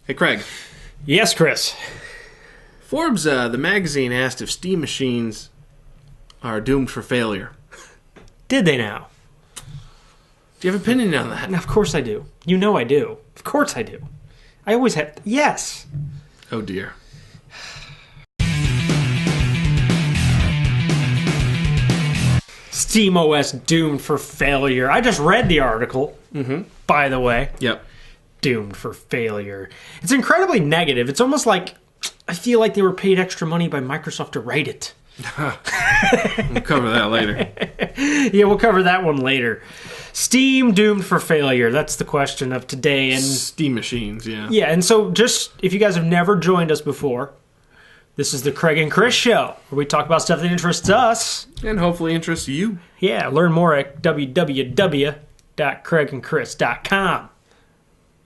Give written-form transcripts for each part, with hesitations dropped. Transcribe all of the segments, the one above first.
Hey, Craig. Yes, Chris. Forbes, the magazine, asked if Steam machines are doomed for failure. Did they now? Do you have an opinion on that? Of course I do. You know I do. Of course I do. I always have. Yes. Oh, dear. SteamOS doomed for failure. I just read the article, by the way. Yep. Doomed for failure. It's incredibly negative. It's almost like I feel like they were paid extra money by Microsoft to write it. We'll cover that later. Yeah, we'll cover that one later. Steam doomed for failure. That's the question of today. And Steam machines, yeah. yeah, and so just if you guys have never joined us before, this is the Craig and Chris Show, where we talk about stuff that interests us. And hopefully interests you. Yeah, learn more at www.craigandchris.com.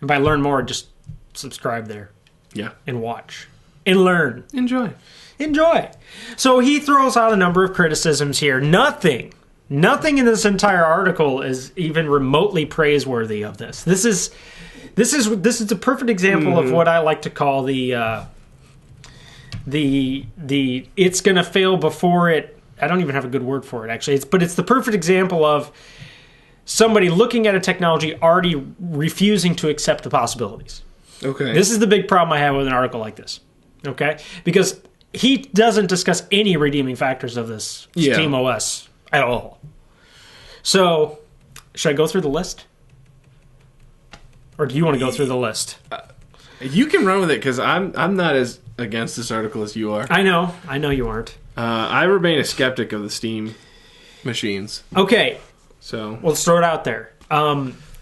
And by learn more, just subscribe there Yeah. and watch and learn. Enjoy. Enjoy. So he throws out a number of criticisms here. Nothing in this entire article is even remotely praiseworthy of this. This is a perfect example of what I like to call the it's gonna fail before it. I don't even have a good word for it actually. It's the perfect example of somebody looking at a technology already refusing to accept the possibilities. Okay. This is the big problem I have with an article like this. Okay? Because he doesn't discuss any redeeming factors of this SteamOS at all. So, should I go through the list? Or do you want to go through the list? You can run with it, because I'm not as against this article as you are. I know you aren't. I remain a skeptic of the Steam machines. Okay, So well, let's throw it out there.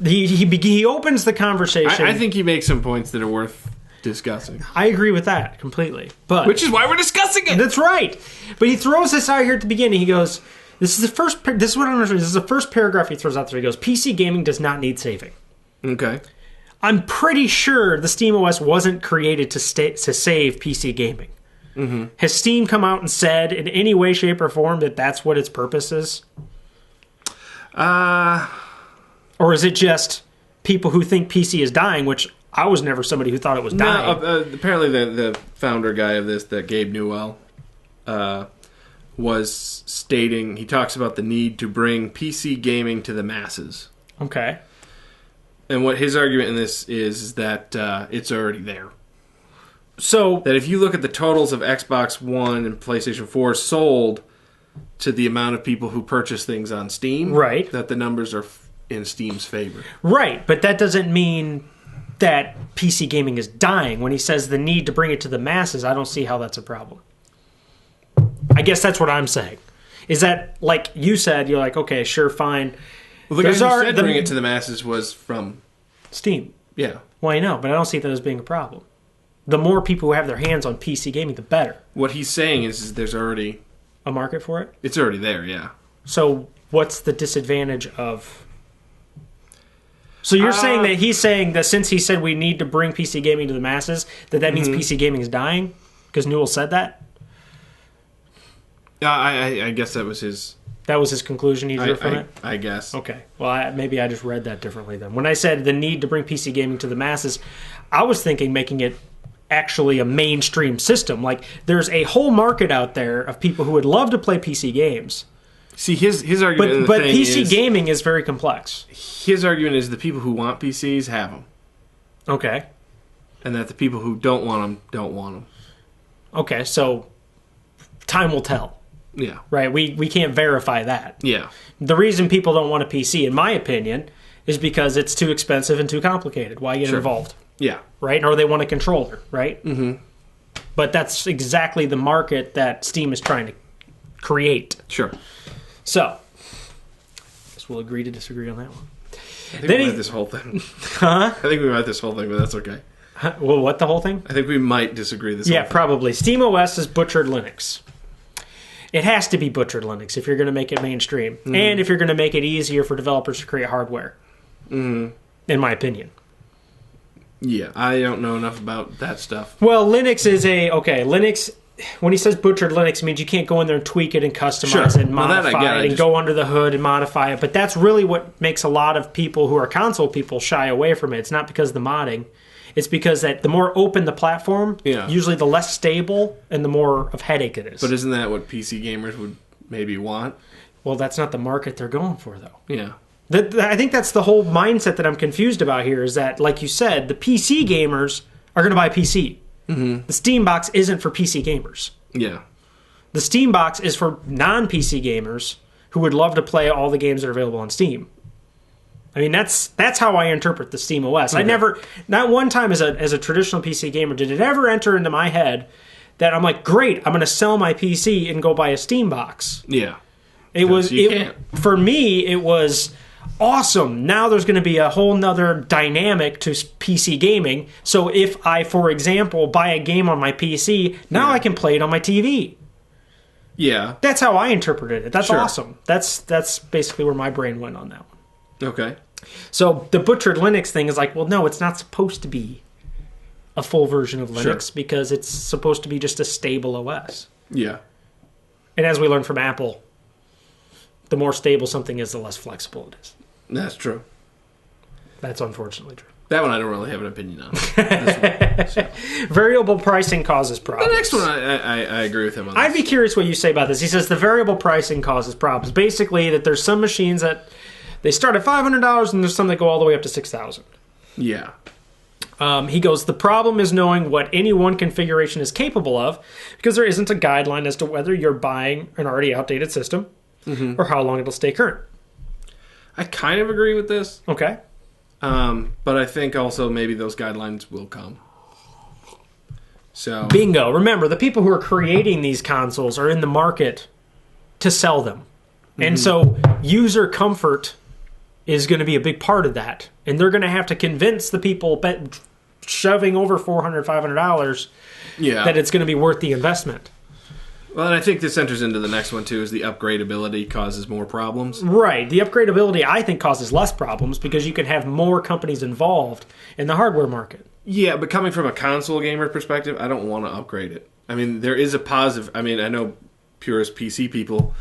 He opens the conversation. I think he makes some points that are worth discussing. I agree with that completely. But Which is why we're discussing it! that's right. But he throws this out here at the beginning. He goes, this is what I'm understanding. This is the first paragraph he throws out there. He goes, PC gaming does not need saving. Okay. I'm pretty sure the SteamOS wasn't created to save PC gaming. Mm-hmm. Has Steam come out and said in any way, shape, or form that that's what its purpose is? Or is it just people who think PC is dying, which I was never somebody who thought it was dying. No, apparently the founder guy of this, that Gabe Newell, was stating, he talks about the need to bring PC gaming to the masses. Okay. And what his argument in this is that it's already there. So That if you look at the totals of Xbox One and PlayStation 4 sold to the amount of people who purchase things on Steam, Right. that the numbers are in Steam's favor. right, but that doesn't mean that PC gaming is dying. When he says the need to bring it to the masses, I don't see how that's a problem. I guess that's what I'm saying. Is that, like you said, you're like, okay, sure, fine. Well, the guy who said the- bring it to the masses was from, Steam. yeah. Well, I know, but I don't see that as being a problem. The more people who have their hands on PC gaming, the better. What he's saying is there's already, A market for it? it's already there, yeah. So what's the disadvantage of... So you're saying that he's saying that since he said we need to bring PC gaming to the masses, that means PC gaming is dying? Because Newell said that? I guess that was his... That was his conclusion he drew from it? I guess. Okay. Well, maybe I just read that differently then. When I said the need to bring PC gaming to the masses, I was thinking making it actually a mainstream system. Like, there's a whole market out there of people who would love to play PC games. See, his argument But thing PC is, gaming is very complex. his argument is the people who want PCs have them. Okay. And that the people who don't want them don't want them. Okay, so time will tell, Yeah. right? We can't verify that. Yeah. The reason people don't want a PC, in my opinion, is because it's too expensive and too complicated. Why get involved? Yeah. Right? Or they want a controller, right? Mm-hmm. But that's exactly the market that Steam is trying to create. Sure. So, I guess we'll agree to disagree on that one. I think we might this whole thing. Huh? I think we might this whole thing, but that's okay. Well, what, the whole thing? I think we might disagree this Yeah, whole thing. probably. SteamOS is butchered Linux. It has to be butchered Linux if you're going to make it mainstream. And if you're going to make it easier for developers to create hardware. In my opinion. Yeah, I don't know enough about that stuff. Well, Linux is Linux, when he says butchered Linux, it means you can't go in there and tweak it and customize Sure. it and Well, that I modify get. it and just- go under the hood and modify it. But that's really what makes a lot of people who are console people shy away from it. It's not because of the modding. It's because that the more open the platform, Yeah. usually the less stable and the more of headache it is. But isn't that what PC gamers would maybe want? Well, that's not the market they're going for, though. Yeah. I think that's the whole mindset that I'm confused about here is that, like you said, the PC gamers are going to buy a PC. Mm-hmm. The Steam box isn't for PC gamers. Yeah. The Steam box is for non-PC gamers who would love to play all the games that are available on Steam. I mean, that's how I interpret the Steam OS. Okay. I never, not one time as a traditional PC gamer, did it ever enter into my head that I'm like, great, I'm going to sell my PC and go buy a Steam box. Yeah. It was, you can't. for me, it was awesome. Now there's going to be a whole nother dynamic to PC gaming. So if I, for example, buy a game on my PC, now I can play it on my TV. Yeah. That's how I interpreted it. That's Sure. awesome. That's basically where my brain went on that one. Okay. So the butchered Linux thing is like, well, no, it's not supposed to be a full version of Linux because it's supposed to be just a stable OS. Yeah. And as we learned from Apple, the more stable something is, the less flexible it is. That's true. That's unfortunately true. That one I don't really have an opinion on. This one, so. Variable pricing causes problems. The next one, I agree with him on. I'd be curious what you say about this. He says the variable pricing causes problems. Basically, that there's some machines that they start at $500 and there's some that go all the way up to $6,000. Yeah. He goes, the problem is knowing what any one configuration is capable of because there isn't a guideline as to whether you're buying an already outdated system or how long it'll stay current. I kind of agree with this. Okay. But I think also maybe those guidelines will come. So Bingo. Remember, the people who are creating these consoles are in the market to sell them. And so user comfort is going to be a big part of that. And they're going to have to convince the people shoving over $400, $500 yeah. that it's going to be worth the investment. Well, and I think this enters into the next one too. Is the upgradability causes more problems? Right. The upgradability, I think, causes less problems because you can have more companies involved in the hardware market. Yeah, but coming from a console gamer perspective, I don't want to upgrade it. I mean, there is a positive. I mean, I know purist PC people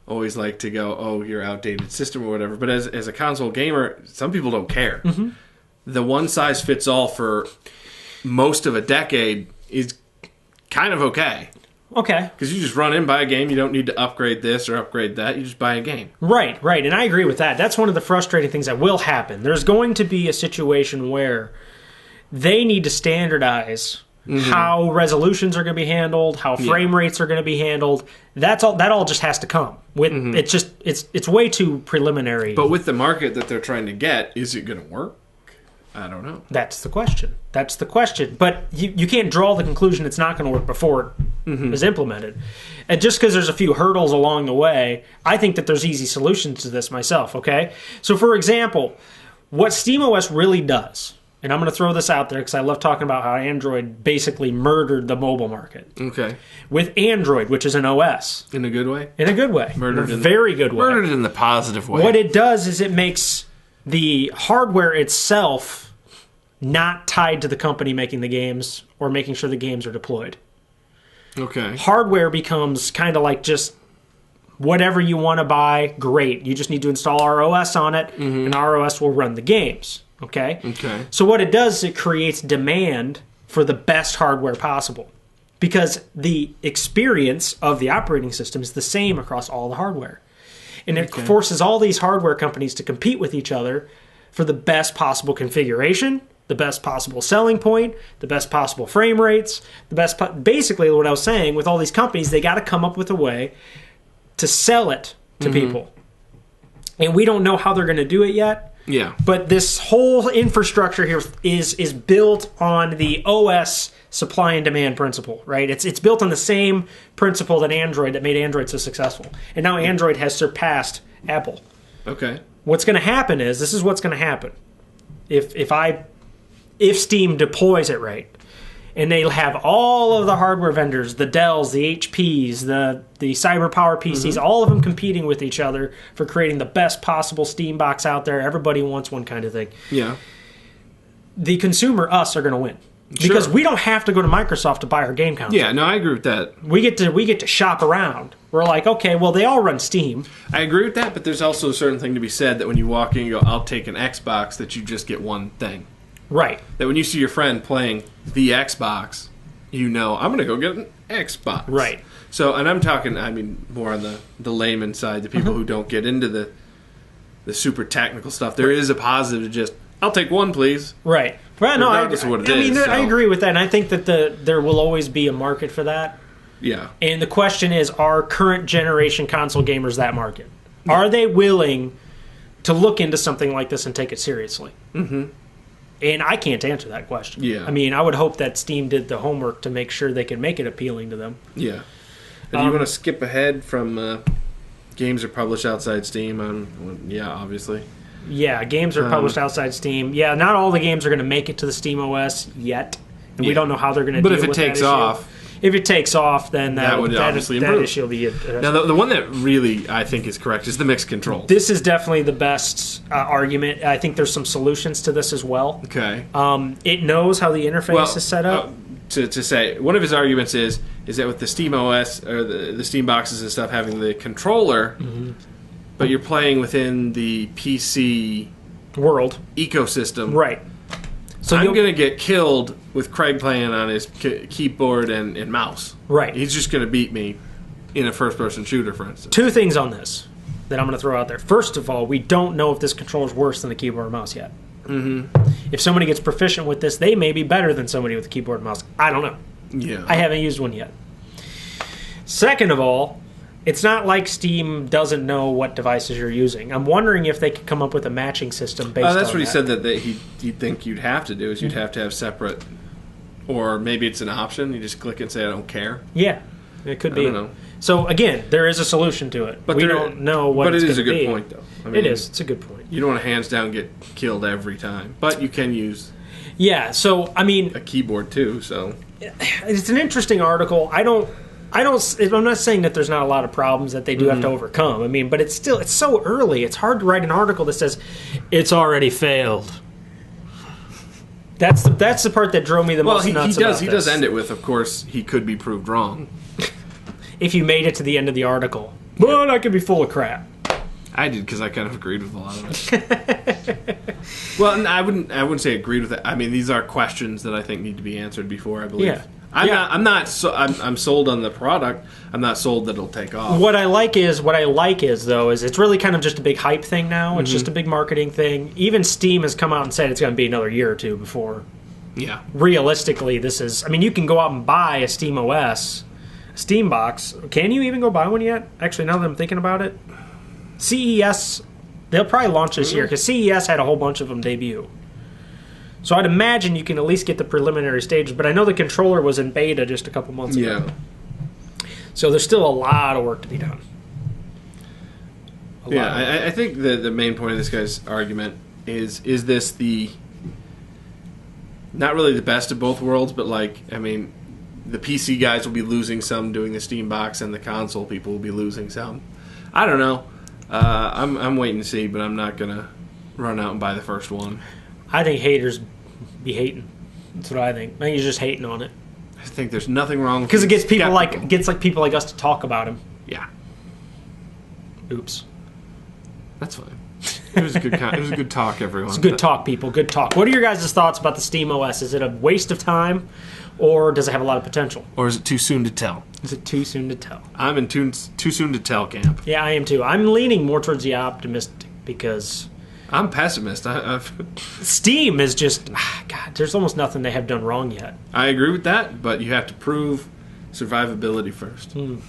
always like to go, "Oh, your outdated system" or whatever. But as a console gamer, some people don't care. Mm-hmm. The one size fits all for most of a decade is kind of okay. Okay. Because you just run in, buy a game. You don't need to upgrade this or upgrade that. You just buy a game. Right. And I agree with that. That's one of the frustrating things that will happen. There's going to be a situation where they need to standardize how resolutions are going to be handled, how frame rates are going to be handled. That all just has to come. It's way too preliminary. But with the market that they're trying to get, is it going to work? I don't know. That's the question. But you can't draw the conclusion it's not going to work before it is implemented. And just because there's a few hurdles along the way, I think that there's easy solutions to this myself, okay? So, for example, what SteamOS really does, and I'm going to throw this out there because I love talking about how Android basically murdered the mobile market. Okay. With Android, which is an OS. In a good way? In a good way. Murdered in a very good way. Murdered in the positive way. What it does is it makes the hardware itself not tied to the company making the games or making sure the games are deployed. Okay. Hardware becomes kind of like just whatever you want to buy, great. You just need to install our OS on it, and our OS will run the games. Okay? Okay. So what it does is it creates demand for the best hardware possible because the experience of the operating system is the same across all the hardware. And it forces all these hardware companies to compete with each other for the best possible configuration, the best possible selling point, the best possible frame rates, basically what I was saying, with all these companies, they got to come up with a way to sell it to people. And we don't know how they're going to do it yet. Yeah. But this whole infrastructure here is built on the OS supply and demand principle, right? It's built on the same principle that made Android so successful. And now Android has surpassed Apple. Okay. What's going to happen is, this is what's going to happen. If Steam deploys it right, and they'll have all of the hardware vendors, the Dells, the HPs, the CyberPower PCs, all of them competing with each other for creating the best possible Steam box out there. Everybody wants one kind of thing. Yeah. The consumer, us, are going to win. Because we don't have to go to Microsoft to buy our game console. Yeah, no, I agree with that. We get to shop around. We're like, okay, well, they all run Steam. I agree with that, but there's also a certain thing to be said that when you walk in, you go, I'll take an Xbox, that you just get one thing. Right. That when you see your friend playing the Xbox, you know, I'm going to go get an Xbox. Right. So, and I'm talking, I mean, more on the layman side, the people who don't get into the super technical stuff. There is a positive to just, I'll take one, please. Right. Well, no, Regardless of what it is, I agree with that, and I think that there will always be a market for that. Yeah. And the question is, are current generation console gamers that market? Are they willing to look into something like this and take it seriously? Mm-hmm. And I can't answer that question. Yeah. I mean, I would hope that Steam did the homework to make sure they can make it appealing to them. Yeah. And do you want to skip ahead from games are published outside Steam? Yeah, obviously. Yeah, games are published outside Steam. Yeah, not all the games are going to make it to the Steam OS yet. And we don't know how they're going to deal with that issue. But if it takes off... If it takes off, then that issue will be... Now, the one that really, I think, is correct is the mixed controls. This is definitely the best argument. I think there's some solutions to this as well. Okay. It knows how the interface is set up. To say, one of his arguments is that with the Steam OS, or the Steam boxes and stuff having the controller, but you're playing within the PC... world. Ecosystem. Right. So I'm going to get killed with Craig playing on his keyboard and mouse. Right. He's just going to beat me in a first-person shooter, for instance. Two things on this that I'm going to throw out there. First of all, we don't know if this controller is worse than the keyboard and mouse yet. Mm-hmm. If somebody gets proficient with this, they may be better than somebody with a keyboard and mouse. I don't know. Yeah. I haven't used one yet. Second of all, it's not like Steam doesn't know what devices you're using. I'm wondering if they could come up with a matching system based on that. That's what he said that he'd think you'd have to do, is you'd have to have separate, or maybe it's an option. You just click and say, I don't care. Yeah, it could be. I don't know. So, again, there is a solution to it. But we don't know what it's going to be. But it is a good point, though. I mean, it is. It's a good point. You don't want to hands down get killed every time. But you can use so, I mean... a keyboard, too, so... It's an interesting article. I'm not saying that there's not a lot of problems that they do have to overcome. I mean, but it's so early. It's hard to write an article that says it's already failed. That's the part that drove me the most nuts about this. He does end it with, of course, he could be proved wrong. If you made it to the end of the article. But I could be full of crap. I did, because I kind of agreed with a lot of it. Well, I wouldn't say agreed with it. I mean, these are questions that I think need to be answered before, I believe. Yeah. I'm sold on the product. I'm not sold that it'll take off. What I like is it's really kind of just a big hype thing now. It's just a big marketing thing. Even Steam has come out and said it's going to be another year or two before. Yeah. Realistically, this is... I mean, you can go out and buy a Steam OS, Steam box. Can you even go buy one yet? Actually, now that I'm thinking about it, CES, they'll probably launch this year because CES had a whole bunch of them debut. So I'd imagine you can at least get the preliminary stages, but I know the controller was in beta just a couple months ago. Yeah. So there's still a lot of work to be done. I think the main point of this guy's argument is this the... not really the best of both worlds, but the PC guys will be losing some doing the Steam box, and the console people will be losing some. I don't know. I'm waiting to see, but I'm not going to run out and buy the first one. I think haters be hating. That's what I think. I think you're just hating on it. I think there's nothing wrong because it gets people people like us to talk about him. Yeah. Oops. That's fine. It was a good talk, everyone. It's good talk, people. Good talk. What are your guys' thoughts about the Steam OS? Is it a waste of time, or does it have a lot of potential? Or is it too soon to tell? Is it too soon to tell? I'm in too soon to tell camp. Yeah, I am too. I'm leaning more towards the optimistic because... I'm pessimist. Steam is just... God, there's almost nothing they have done wrong yet. I agree with that, but you have to prove survivability first. True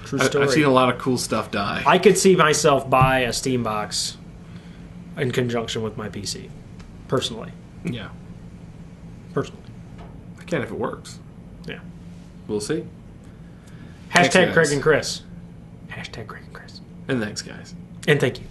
story. I've seen a lot of cool stuff die. I could see myself buy a Steam box in conjunction with my PC. Personally. Yeah. Personally. I can if it works. Yeah. We'll see. Hashtag Craig and Chris. Hashtag Craig and Chris. And thanks, guys. And thank you.